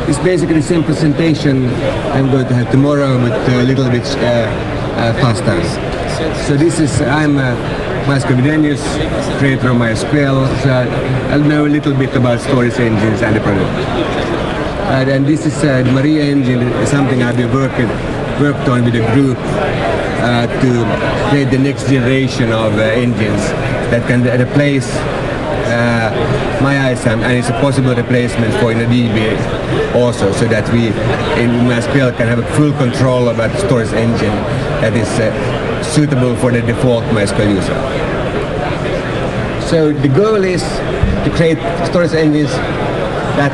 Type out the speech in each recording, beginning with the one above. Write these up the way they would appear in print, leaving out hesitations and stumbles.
It's basically the same presentation I'm going to have tomorrow, but a little bit faster. So this is, I'm Monty Widenius, creator of MySQL, so I'll know a little bit about storage engines and the product. And this is the Maria engine, something I've been worked on with a group to create the next generation of engines that can replace MyISAM, and it's a possible replacement for InnoDB also, so that we in MySQL can have full control about the storage engine that is suitable for the default MySQL user. So the goal is to create storage engines that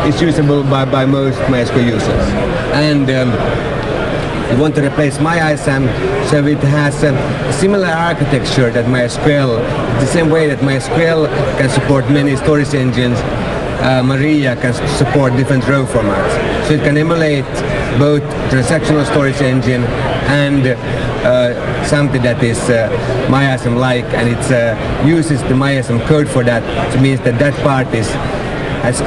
is usable by most MySQL users. And we want to replace MyISAM so it has a similar architecture that MySQL, the same way that MySQL can support many storage engines, Maria can support different row formats. So it can emulate both transactional storage engine and something that is MyISAM-like, and it uses the MyISAM code for that. So it means that that part has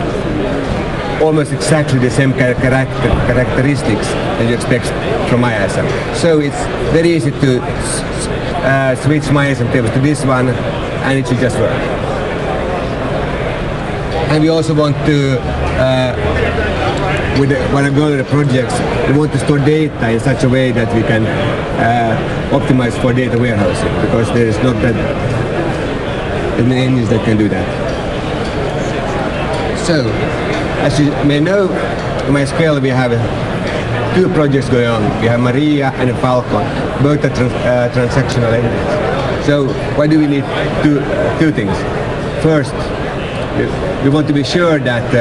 almost exactly the same characteristics that you expect from MyISAM. So it's very easy to switch MyISAM tables to this one, and it should just work. And we also want to, when I go to the projects, we want to store data in such a way that we can optimize for data warehousing, because there is not that many engines that can do that. So, as you may know, in MySQL we have two projects going on. We have Maria and Falcon, both are transactional engines. So why do we need two things? First, we want to be sure that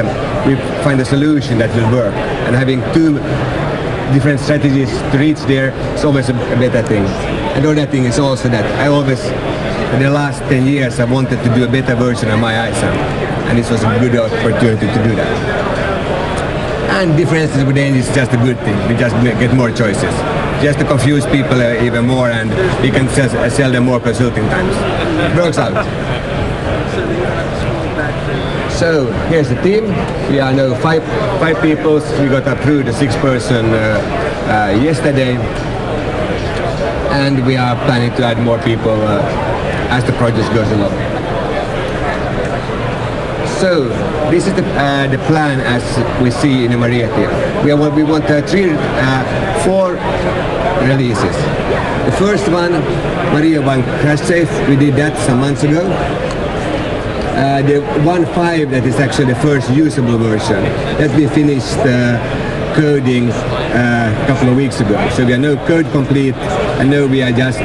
we find a solution that will work, and having two different strategies to reach there is always a better thing. And the other thing is also that I always, in the last 10 years, I wanted to do a better version of MyISAM, and this was a good opportunity to do that. And differences with engines is just a good thing. We just get more choices, just to confuse people even more, and we can sell them more consulting times. It works out. So here's the team. We are now five people. We got approved a 6-person yesterday, and we are planning to add more people as the project goes along. So this is the plan as we see in the Maria here. We want 4 releases. The first one, Maria 1 crash safe. We did that some months ago. The 1.5, that is actually the first usable version, that we finished coding a couple of weeks ago. So we are now code complete, and now we are just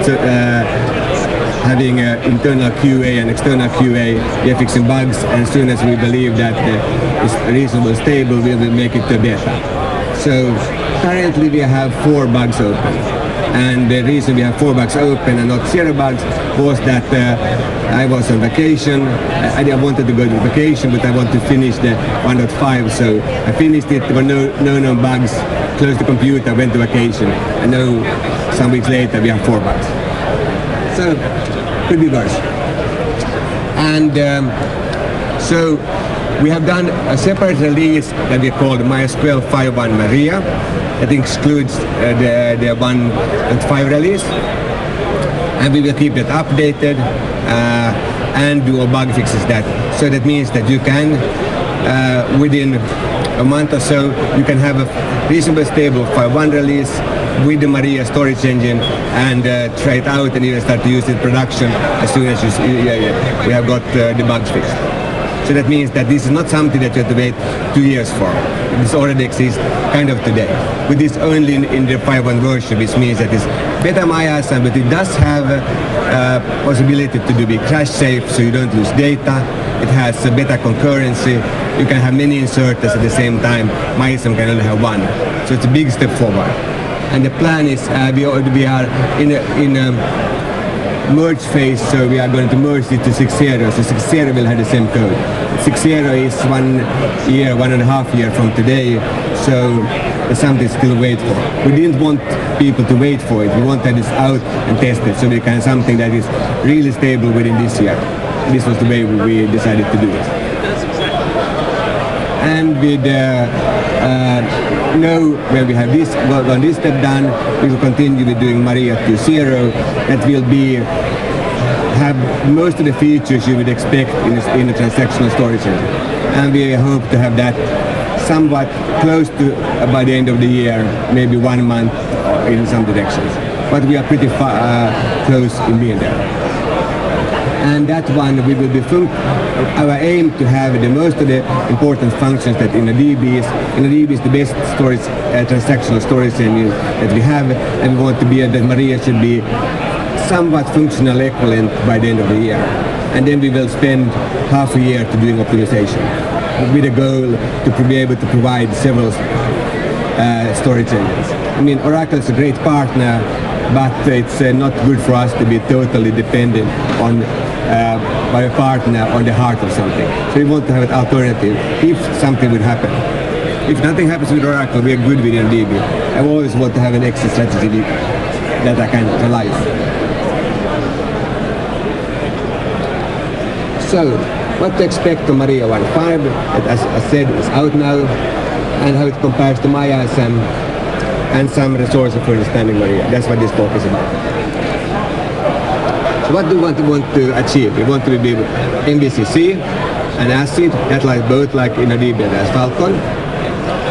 having internal QA and external QA. We are fixing bugs, and as soon as we believe that it's reasonably stable, we will make it to beta. So currently we have 4 bugs open. And the reason we have 4 bugs open and not 0 bugs was that I was on vacation. I wanted to go to vacation, but I want to finish the 1.5, so I finished it. There were no known bugs, closed the computer, went to vacation, and now some weeks later we have 4 bugs. So, could be worse. And so we have done a separate release that we called MySQL 5.1 Maria. That includes the 1.5 release, and we will keep it updated and do all bug fixes that. So that means that you can, within a month or so, you can have a reasonably stable 5.1 release with the Maria storage engine and try it out and even start to use it in production as soon as we have got the bugs fixed. So that means that this is not something that you have to wait 2 years for. This already exists kind of today. With this only in the 5.1 version, which means that it's better MyISAM, but it does have a possibility to be crash safe, so you don't lose data. It has a better concurrency. You can have many inserters at the same time. MyISAM can only have 1. So it's a big step forward. And the plan is we are in a merge phase, so we are going to merge it to 6.0, so 6.0 will have the same code. 6.0 is 1.5 years from today, so there's something to still wait for. We didn't want people to wait for it. We wanted this out and test it, so we can have something that is really stable within this year. This was the way we decided to do it. And with know when we have this got this step done, we will continue with doing Maria 2.0. That will be have most of the features you would expect in a transactional storage engine, and we hope to have that somewhat close to by the end of the year, maybe 1 month in some directions. But we are pretty close in being there. And that one we will be our aim to have the most of the important functions that in a DB is the best storage transactional storage engine that we have, and we want to be that Maria should be somewhat functional equivalent by the end of the year. And then we will spend half a year to doing optimization with a goal to be able to provide several storage engines. I mean, Oracle is a great partner, but it's not good for us to be totally dependent on by a partner on the heart of something. So we want to have an alternative if something would happen. If nothing happens with Oracle, we are good with DB. I always want to have an exit strategy that I can rely on. So, what to expect from Maria 1.5, as I said, is out now, and how it compares to MyISM, and some resources for understanding Maria. That's what this talk is about. So what do we want to achieve? We want to be MVCC and ACID, that like both like in DB as Falcon.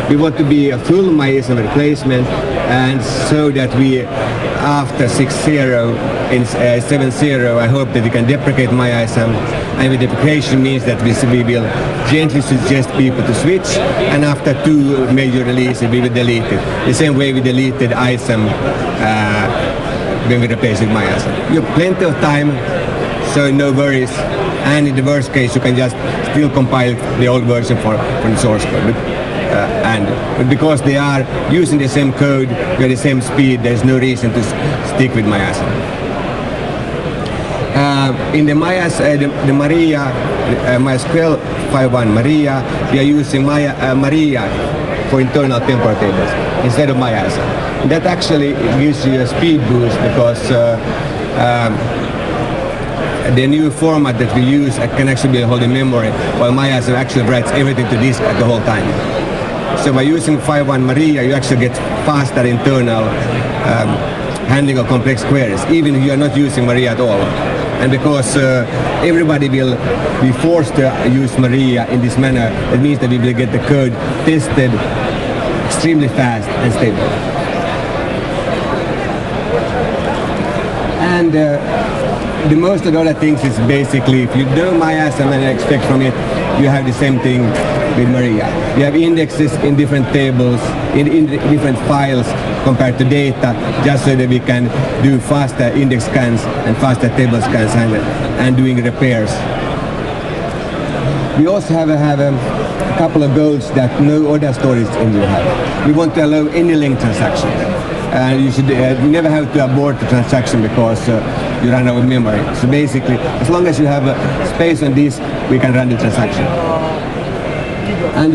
We want to be a full MyISM replacement, and so that we, after 6.0 in 7.0, I hope that we can deprecate MyISM, and with deprecation means that we will gently suggest people to switch, and after 2 major releases we will delete it. The same way we deleted ISM when we replaced it with MyISM. You have plenty of time, so no worries, and in the worst case you can just still compile the old version for the source code. But because they are using the same code with the same speed, there's no reason to stick with MyISM. In the Maria, MySQL 5.1 Maria, we are using Maria for internal temporal tables instead of MyISM. That actually gives you a speed boost because the new format that we use can actually be held in memory, while MyISM actually writes everything to disk at the whole time. So by using 5.1 Maria, you actually get faster internal handling of complex queries, even if you are not using Maria at all. And because everybody will be forced to use Maria in this manner, it means that we will get the code tested extremely fast and stable. And the most of the other things is basically, if you do MyISM and expect from it, you have the same thing with Maria. You have indexes in different tables, in different files compared to data, just so that we can do faster index scans and faster table scans and doing repairs. We also have a couple of goals that no other storage engine have. We want to allow any length transaction. You should never have to abort the transaction because you run out of memory. So basically, as long as you have space on disk, we can run the transaction. And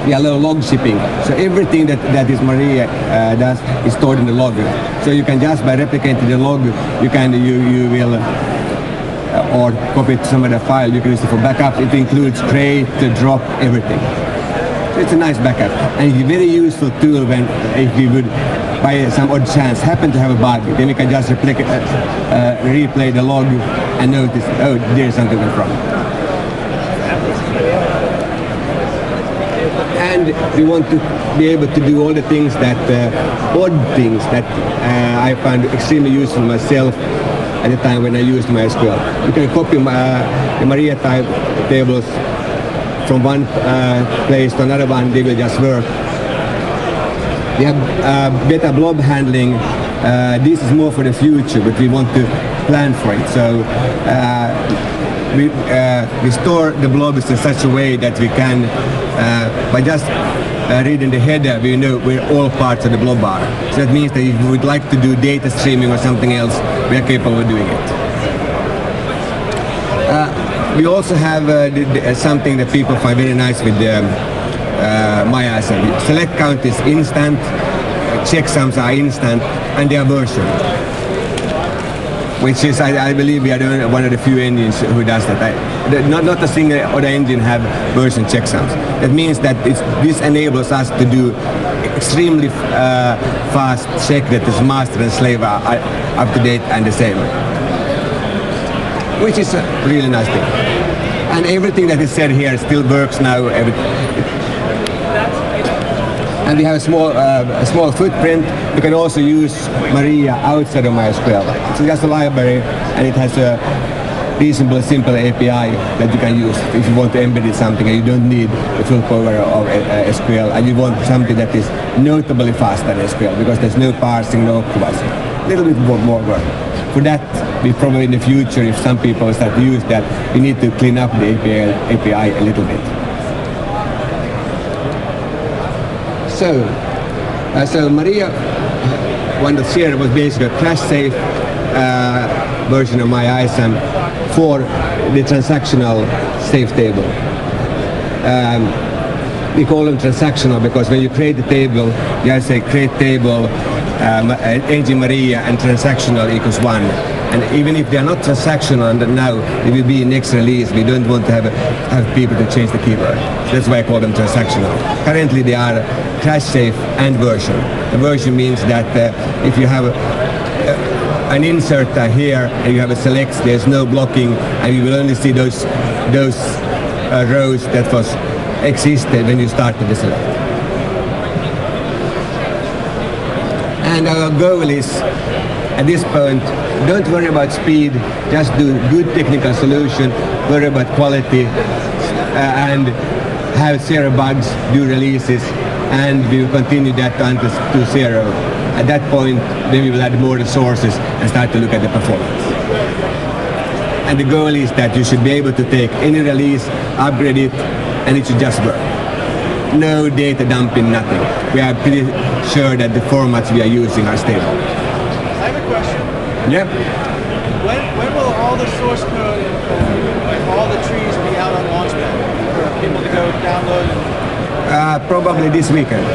we allow log shipping. So everything that is Maria does is stored in the log. So you can just by replicating the log, you will or copy it to some other file. You can use it for backup. It includes create, drop, everything. So it's a nice backup, and it's a very useful tool when if we would by some odd chance happen to have a bug, then we can just replay the log and notice, oh, there's something went wrong. And we want to be able to do all the things that, odd things that I found extremely useful myself at the time when I used MySQL. You can copy the Maria type tables from one place to another one, they will just work. We have better blob handling. This is more for the future, but we want to plan for it. So we store the blobs in such a way that we can, by just reading the header, we know where all parts of the blob are. So that means that if we would like to do data streaming or something else, we are capable of doing it. We also have something that people find very nice with MyISM. Select count is instant, checksums are instant, and they are versioned. Which is, I believe, we are one of the few engines who does that. not a single other engine have version checksums. That means that this enables us to do extremely fast check that the master and slave are up to date and the same, which is a really nice thing. And everything that is said here still works now. And we have a small footprint. You can also use Maria outside of MySQL. It's just a library, and it has a reasonably simple API that you can use if you want to embed it something and you don't need the full power of SQL, and you want something that is notably faster than SQL because there's no parsing, no optimizing. A little bit more work. For that, we probably in the future, if some people start to use that, we need to clean up the API a little bit. So Maria 1.0 was basically a crash-safe version of MyISAM for the transactional safe table. We call them transactional because when you create a table, you have to say create table, engine Maria, and transactional equals 1. And even if they are not transactional, and now they will be next release, we don't want to have people to change the keyword. That's why I call them transactional. Currently they are crash safe and version. The version means that if you have an insert here and you have a select, there's no blocking, and you will only see those rows that was existed when you started the select. And our goal is, at this point, don't worry about speed, just do good technical solution, worry about quality, and have 0 bugs, do releases, and we will continue that until to 0. At that point, then we will add more resources and start to look at the performance. And the goal is that you should be able to take any release, upgrade it, and it should just work. No data dumping, nothing. We are pretty sure that the formats we are using are stable. I have a question. Yeah. When will all the source code and all the trees be out on Launchpad for people to go download? Probably this weekend.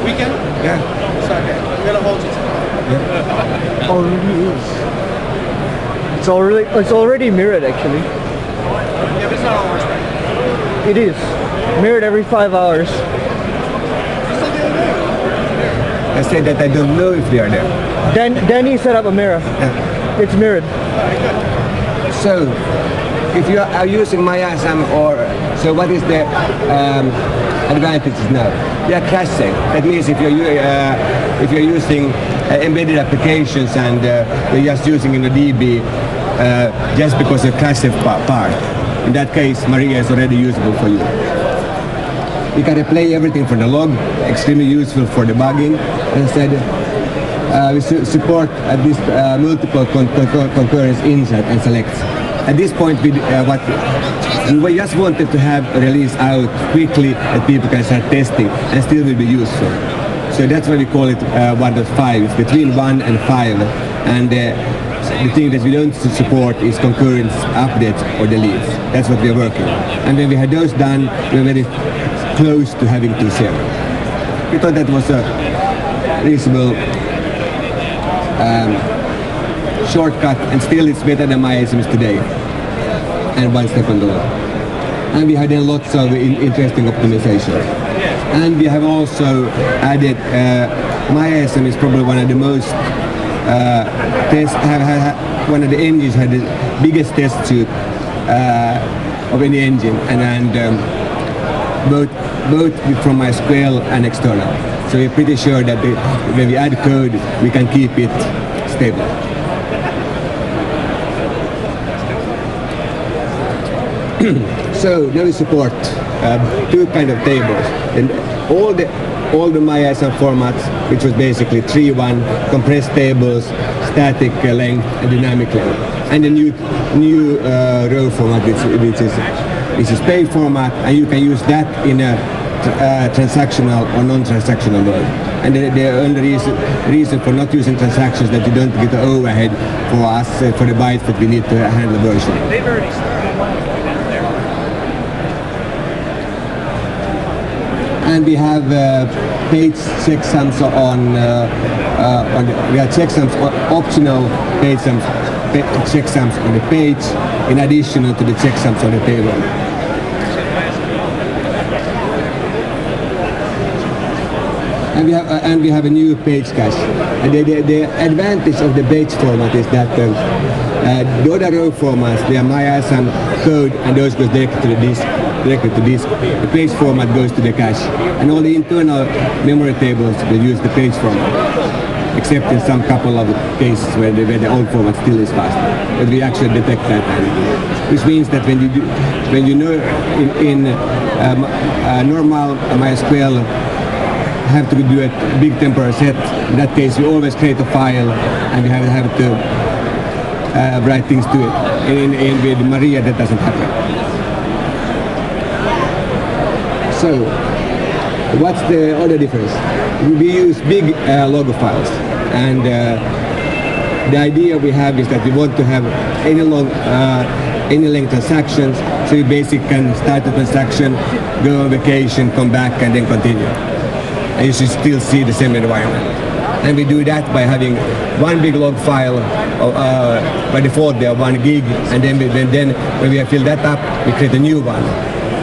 Weekend? Yeah. Sorry, I'm gonna hold you to that. Already is. It's already mirrored actually. Yeah, but it's not on Launchpad. It is mirrored every 5 hours. Just like the other day. I said that I don't know if they are there. Danny set up a mirror. Yeah. It's mirrored. So, if you are using MyISAM, so what is the advantages now? They are crash safe. That means if you're using embedded applications and you're just using in a DB just because of crash safe part, in that case, Maria is already usable for you. You can replay everything from the log, extremely useful for debugging. As I said, we support at this multiple concurrence insert and selects. At this point, we just wanted to have a release out quickly that people can start testing and still will be useful. So that's why we call it 1.5. It's between 1 and 5. And the thing that we don't support is concurrence updates or deletes. That's what we're working on. And when we had those done, we're very close to having 2.0. We thought that was a reasonable shortcut, and still it's better than MyISAM is today, and one step on the way. And we had then lots of interesting optimizations. And we have also added, MyISAM is probably one of the most one of the engines had the biggest test suite of any engine, and both from MySQL and external. So we're pretty sure that when we add code, we can keep it stable. So now we support 2 kind of tables, and all the MyISAM formats, which was basically 3.1, compressed tables, static length, and dynamic length, and the new row format, which is pay format, and you can use that in a transactional or non-transactional mode. And the only reason for not using transactions that you don't get the overhead for us for the bytes that we need to handle version. They've already started. And we have page checksums we have checksums, optional checksums on the page, in addition to the checksums on the table. And we have a new page cache. And the advantage of the page format is that the other row formats, they are MySQL code, and those goes directly to the disk. The page format goes to the cache, and all the internal memory tables they use the page format, except in some couple of cases where the old format still is faster. But we actually detect that, which means that when you know in normal MySQL have to do a big temporary set. In that case, you always create a file and you have to write things to it. And with Maria, that doesn't happen. So, what's the other difference? We use big log files, and the idea we have is that we want to have any length transactions, so you basically can start a transaction, go on vacation, come back, and then continue. And you should still see the same environment. And we do that by having one big log file, by default they are 1 gig, and then when we have filled that up, we create a new one.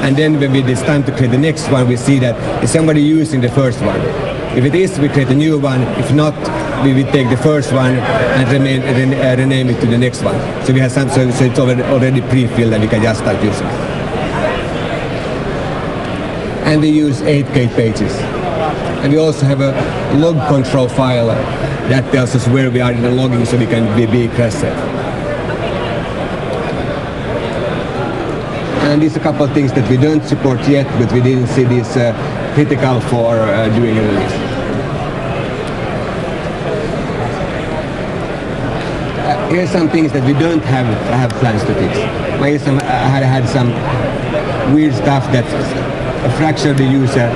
And then when it's time to create the next one, we see that is somebody using the first one. If it is, we create a new one. If not, we will take the first one and rename it to the next one. So we have so it's already pre-filled and we can just start using it. And we use 8K pages. And we also have a log control file that tells us where we are in the logging, so we can be crash safe. And there's a couple of things that we don't support yet, but we didn't see this critical for doing a release. Here's some things that we don't have plans to fix. MySQL had some weird stuff that a fraction of the user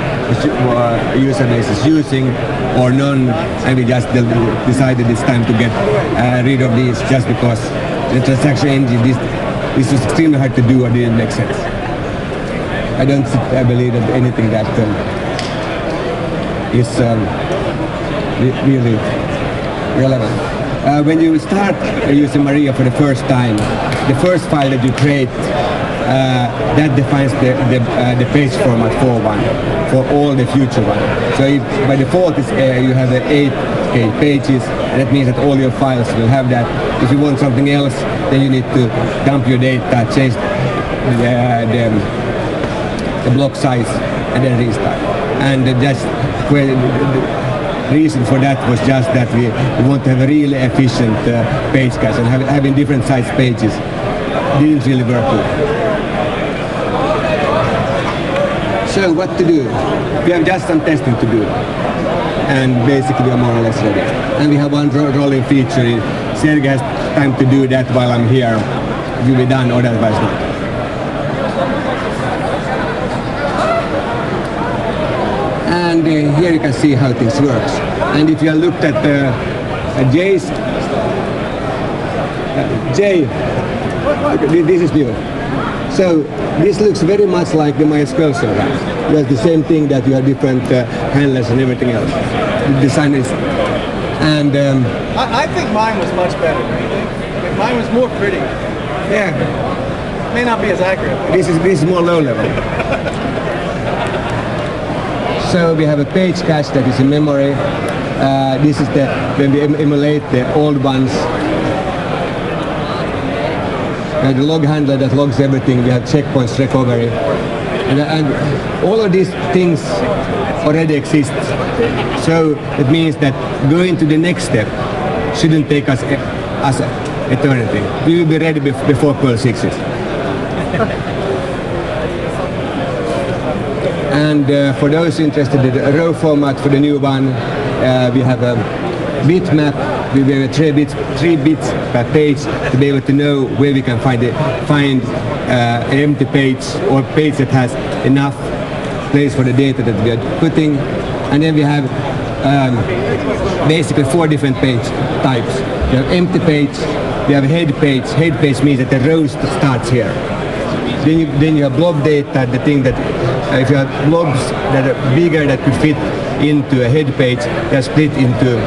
base is using or none, and we just decided it's time to get rid of these just because the transaction engine, this is extremely hard to do or didn't make sense. I believe that anything that is really relevant. When you start using Maria for the first time, the first file that you create that defines the page format for all the future ones. So by default you have the 8K pages, and that means that all your files will have that. If you want something else, then you need to dump your data, change the block size, and then restart. And the reason for that was just that we want to have a really efficient page cache, and having different size pages didn't really work good. So what to do? We have just some testing to do, and basically we are more or less ready. And we have one rolling feature. Sergey has time to do that while I'm here. It will be done, or otherwise not. And here you can see how things works. And if you looked at Jay's, Jay, this is new. So this looks very much like the MySQL server. There's the same thing that you have different handlers and everything else. The design is, and I think mine was much better. Don't you think? Mine was more pretty. Yeah, May not be as accurate. this is more low level. So we have a page cache that is in memory. This is when we emulate the old ones. The log handler that logs everything. We have checkpoints, recovery, and all of these things already exist. So it means that going to the next step shouldn't take us eternity. We will be ready before Perl 6 is. And for those interested in the row format for the new one, we have a bitmap. We have 3 bits per page to be able to know where we can find an empty page or page that has enough place for the data that we are putting. And then we have basically 4 different page types. We have empty page, we have head page. Head page means that the row starts here. Then you have blob data, the thing that if you have blobs that are bigger that could fit into a head page, they're split into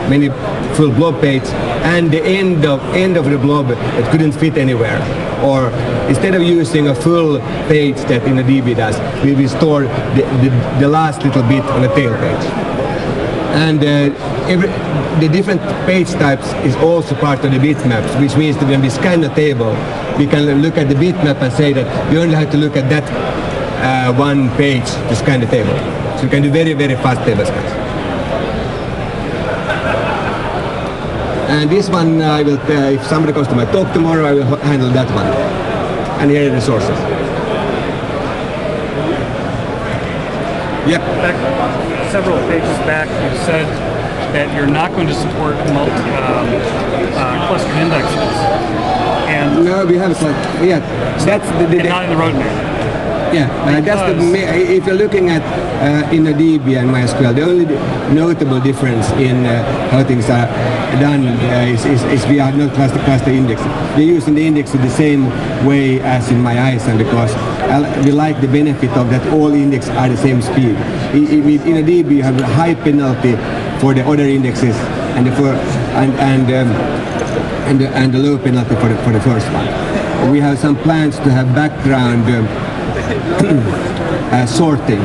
many full blob page, and the end of the blob that couldn't fit anywhere. Or instead of using a full page that InnoDB does, we will store the last little bit on the tail page. And the different page types is also part of the bitmaps, which means that when we scan the table, we can look at the bitmap and say that you only have to look at that one page to scan the table. So you can do very, very fast table scans. And this one, I will, if somebody comes to my talk tomorrow, I will handle that one. And here are the sources. Yep. Several pages back, you said that you're not going to support clustered indexes. And no, we have yeah, that's and not in the roadmap. Yeah, that's if you're looking at InnoDB and MySQL, the only notable difference in how things are done is we are not cluster indexing. We're using the index in the same way as in MyISAM because we like the benefit of that all indexes are the same speed. With InnoDB, you have a high penalty for the other indexes and the low penalty for the first one. We have some plans to have background sorting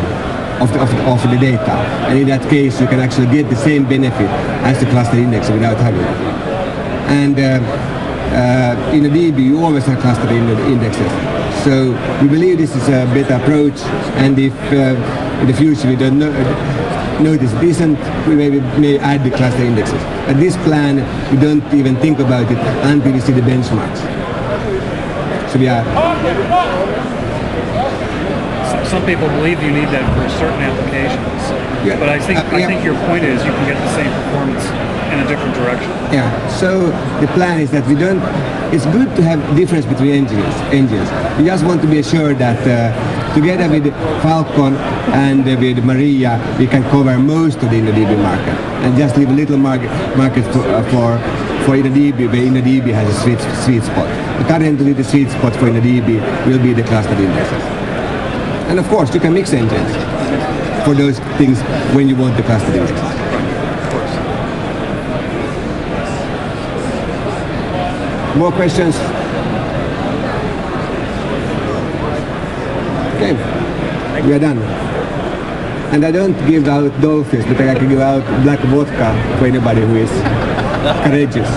of the data, and in that case you can actually get the same benefit as the cluster index without having it. And in the DB you always have cluster indexes, so we believe this is a better approach, and if in the future we don't notice it isn't, we may add the cluster indexes. At this plan we don't even think about it until we see the benchmarks. So we are. Some people believe you need that for certain applications, yeah. But I think your point is you can get the same performance in a different direction. Yeah. So the plan is that we don't. It's good to have difference between engines. We just want to be assured that together with Falcon and with Maria, we can cover most of the InnoDB market, and just leave a little market for InnoDB, where InnoDB has a sweet spot. But currently, the sweet spot for InnoDB will be the clustered indexes. And of course, you can mix engines for those things when you want the clustered indexes. More questions? Okay, we are done. And I don't give out dolphins, but I can give out black vodka for anybody who is courageous.